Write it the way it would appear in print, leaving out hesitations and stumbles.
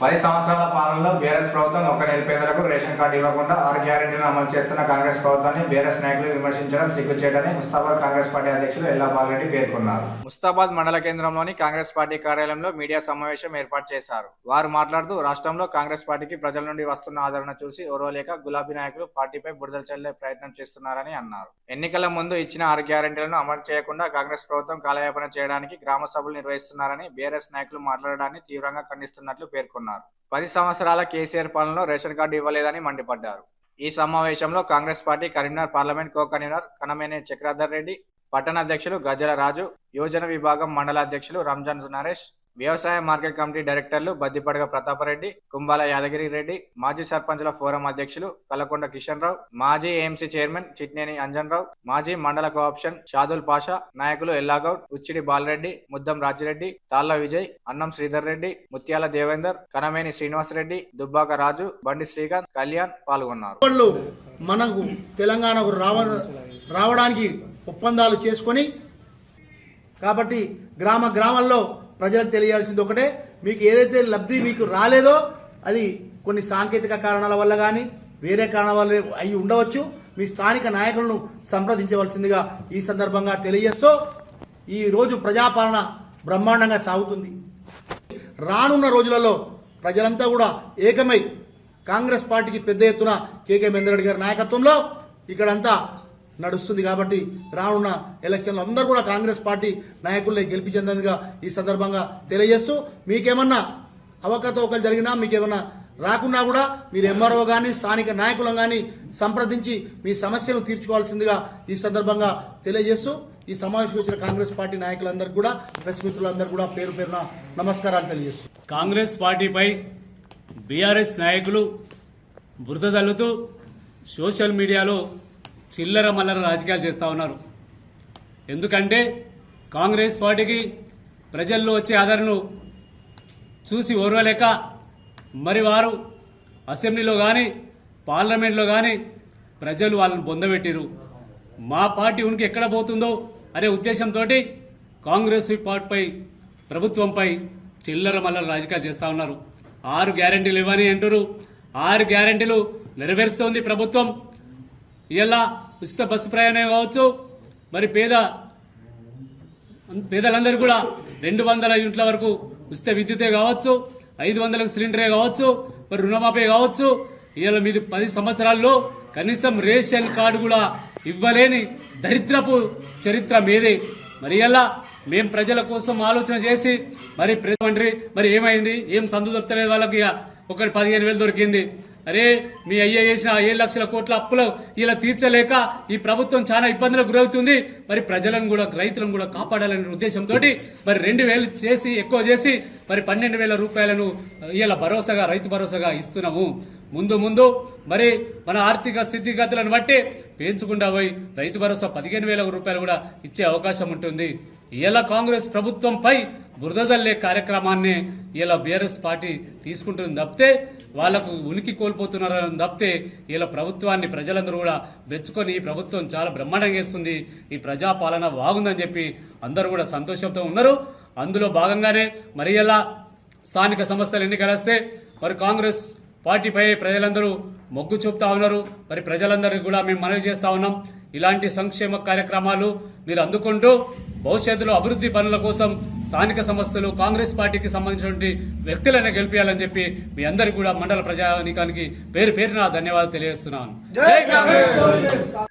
10 సంవత్సరాల పాలనలో బీఆర్ఎస్ ప్రభుత్వం ఒక్క నిరుపేదలకు రేషన్ కార్డు ఇవ్వకుండా 6 గ్యారెంటీలను అమలు చేస్తున్న కాంగ్రెస్ ప్రభుత్వాన్ని బీఆర్ఎస్ నాయకులు విమర్శించడం సిగ్గుచేటని ముస్తాబాద్ కాంగ్రెస్ పార్టీ అధ్యక్షులు ఎల్లా బాలరెడ్డి పేర్కొన్నారు. ముస్తాబాద్ మండల కేంద్రంలోని కాంగ్రెస్ పార్టీ కార్యాలయంలో మీడియా సమావేశం ఏర్పాటు చేశారు. వారు మాట్లాడుతూ రాష్ట్రంలో కాంగ్రెస్ పార్టీకి ప్రజల నుండి వస్తున్న ఆదరణ చూసి ఓర్వలేక గులాబీ నాయకులు పార్టీపై బురదలు చల్లే ప్రయత్నం చేస్తున్నారని అన్నారు. ఎన్నికల ముందు ఇచ్చిన 6 గ్యారెంటీలను అమలు చేయకుండా కాంగ్రెస్ ప్రభుత్వం కాలయాపన చేయడానికి గ్రామ సభలు నిర్వహిస్తున్నారని బీఆర్ఎస్ నాయకులు మాట్లాడడాన్ని తీవ్రంగా ఖండిస్తున్నట్లు పేర్కొన్నారు. 10 సంవత్సరాల కేసీఆర్ పాలనలో రేషన్ కార్డు ఇవ్వలేదని మండిపడ్డారు. ఈ సమావేశంలో Congress party Karimnagar parliament co convener Kanameni Chakradhar Reddy, పట్టణ అధ్యక్షులు గజ్జల రాజు, యువజన విభాగం మండల అధ్యక్షులు రంజాన్ నరేష్, వ్యవసాయ మార్కెట్ కమిటీ డైరెక్టర్లు బద్దిపడగ ప్రతాపరెడ్డి, కుంబాల యాదగిరి రెడ్డి, మాజీ సర్పంచుల ఫోరం అధ్యక్షులు కలకొండ కిషన్ రావు, మాజీ ఏఎంసీ చైర్మన్ చిట్నేని అంజన్ రావు, మాజీ మండల కోఆప్షన్ షాదుల్ పాషా, నాయకులు ఎల్లాగౌడ్, ఉచ్చిడి బాలరెడ్డి, ముద్దం రాజిరెడ్డి, తాళ్ల విజయ్, అన్నం శ్రీధర్ రెడ్డి, ముత్యాల దేవేందర్, కనమేని శ్రీనివాస్ రెడ్డి, దుబ్బాక రాజు, బండి శ్రీకాంత్, కళ్యాణ్ పాల్గొన్నారు. మనకు తెలంగాణకు రావడానికి ఒప్పందాలు చేసుకొని కాబట్టి గ్రామాల్లో ప్రజలకు తెలియాల్సింది ఒకటే, మీకు ఏదైతే లబ్ధి మీకు రాలేదో అది కొన్ని సాంకేతిక కారణాల వల్ల కానీ వేరే కారణాల వల్ల అయి ఉండవచ్చు. మీ స్థానిక నాయకులను సంప్రదించవలసిందిగా ఈ సందర్భంగా తెలియజేస్తూ ఈ రోజు ప్రజాపాలన బ్రహ్మాండంగా సాగుతుంది. రానున్న రోజులలో ప్రజలంతా కూడా ఏకమై కాంగ్రెస్ పార్టీకి పెద్ద ఎత్తున కేకే మహేందర్ గారి నాయకత్వంలో ఇక్కడంతా నడుస్తుంది. కాబట్టి రానున్న ఎలక్షన్లో అందరూ కూడా కాంగ్రెస్ పార్టీ నాయకుల్ని గెలిపించేందుగా ఈ సందర్భంగా తెలియజేస్తూ మీకేమన్నా అవకతవకలు జరిగినా మీకేమన్నా రాకున్నా కూడా మీరు ఎంఆర్ఓ కానీ స్థానిక నాయకులను కానీ సంప్రదించి మీ సమస్యను తీర్చుకోవాల్సిందిగా ఈ సందర్భంగా తెలియజేస్తూ ఈ సమావేశం వచ్చిన కాంగ్రెస్ పార్టీ నాయకులందరికీ కూడా ప్రెస్ మిత్రులందరూ కూడా పేరు పేరున నమస్కారాలు తెలియజేస్తూ కాంగ్రెస్ పార్టీపై బీఆర్ఎస్ నాయకులు బురద జల్లుతూ సోషల్ మీడియాలో చిల్లర మల్లర రాజకీయాలు చేస్తూ ఉన్నారు. ఎందుకంటే కాంగ్రెస్ పార్టీకి ప్రజల్లో వచ్చే ఆదరణను చూసి ఓర్వలేక మరి వారు అసెంబ్లీలో కానీ పార్లమెంట్లో కానీ ప్రజలు వాళ్ళని బొందబెట్టిరు. మా పార్టీ ఉనికి ఎక్కడ పోతుందో అనే ఉద్దేశంతో కాంగ్రెస్ పార్టీపై ప్రభుత్వంపై చిల్లర మల్లర రాజకీయాలు చేస్తూ ఉన్నారు. 6 గ్యారెంటీలు ఇవ్వని అంటారు. 6 గ్యారెంటీలు నెరవేరుస్తోంది ప్రభుత్వం. ఇలా ఉచిత బస్సు ప్రయాణం కావచ్చు, మరి పేదలందరూ కూడా 200 యూనిట్ల వరకు ఉచిత విద్యుతే కావచ్చు, 500లకు సిలిండరే కావచ్చు, మరి రుణమాఫీ కావచ్చు. ఇలా మీది 10 సంవత్సరాల్లో కనీసం రేషన్ కార్డు కూడా ఇవ్వలేని దరిద్రపు చరిత్ర మీదే. మరి ఇలా మేం ప్రజల కోసం ఆలోచన చేసి మరి ప్రధానమంత్రి మరి ఏమైంది, ఏం సందు దొరకలేదు వాళ్ళకి, ఒకటి 15,000 దొరికింది. అరే మీ అయ్యే చేసిన 7 లక్షల కోట్ల అప్పులు ఇలా తీర్చలేక ఈ ప్రభుత్వం చాలా ఇబ్బందులకు గురవుతుంది. మరి ప్రజలను కూడా రైతులను కూడా కాపాడాలనే ఉద్దేశంతో మరి 2,000 చేసి ఎక్కువ చేసి మరి 12,000 రూపాయలను ఇలా భరోసాగా రైతు భరోసాగా ఇస్తున్నాము. ముందు మరి మన ఆర్థిక స్థితిగతులను బట్టి పెంచుకుంటా పోయి రైతు భరోసా 15,000 రూపాయలు కూడా ఇచ్చే అవకాశం ఉంటుంది. ఇలా కాంగ్రెస్ ప్రభుత్వంపై బురద జల్లే కార్యక్రమాన్ని ఇలా బీఆర్ఎస్ పార్టీ తీసుకుంటుంది తప్పితే వాళ్లకు ఉనికి కోల్పోతున్నారని తప్పితే ఇలా ప్రభుత్వాన్ని ప్రజలందరూ కూడా మెచ్చుకొని ఈ ప్రభుత్వం చాలా బ్రహ్మాండంగా చేస్తుంది, ఈ ప్రజాపాలన బాగుందని చెప్పి అందరూ కూడా సంతోషంతో ఉన్నారు. అందులో భాగంగానే మరి ఇలా స్థానిక సంస్థలు ఎన్నికలు వస్తే మరి కాంగ్రెస్ పార్టీపై ప్రజలందరూ మొగ్గు చూపుతా ఉన్నారు. మరి ప్రజలందరికీ కూడా మేము మనవి చేస్తా ఉన్నాం, ఇలాంటి సంక్షేమ కార్యక్రమాలు మీరు అందుకుంటూ భవిష్యత్తులో అభివృద్ధి పనుల కోసం స్థానిక సంస్థలు కాంగ్రెస్ పార్టీకి సంబంధించినటువంటి వ్యక్తులనే గెలిపించాలని చెప్పి మీ అందరికీ కూడా మండల ప్రజానీకానికి పేరు పేరున ధన్యవాదాలు తెలియజేస్తున్నాను. జై కాంగ్రెస్.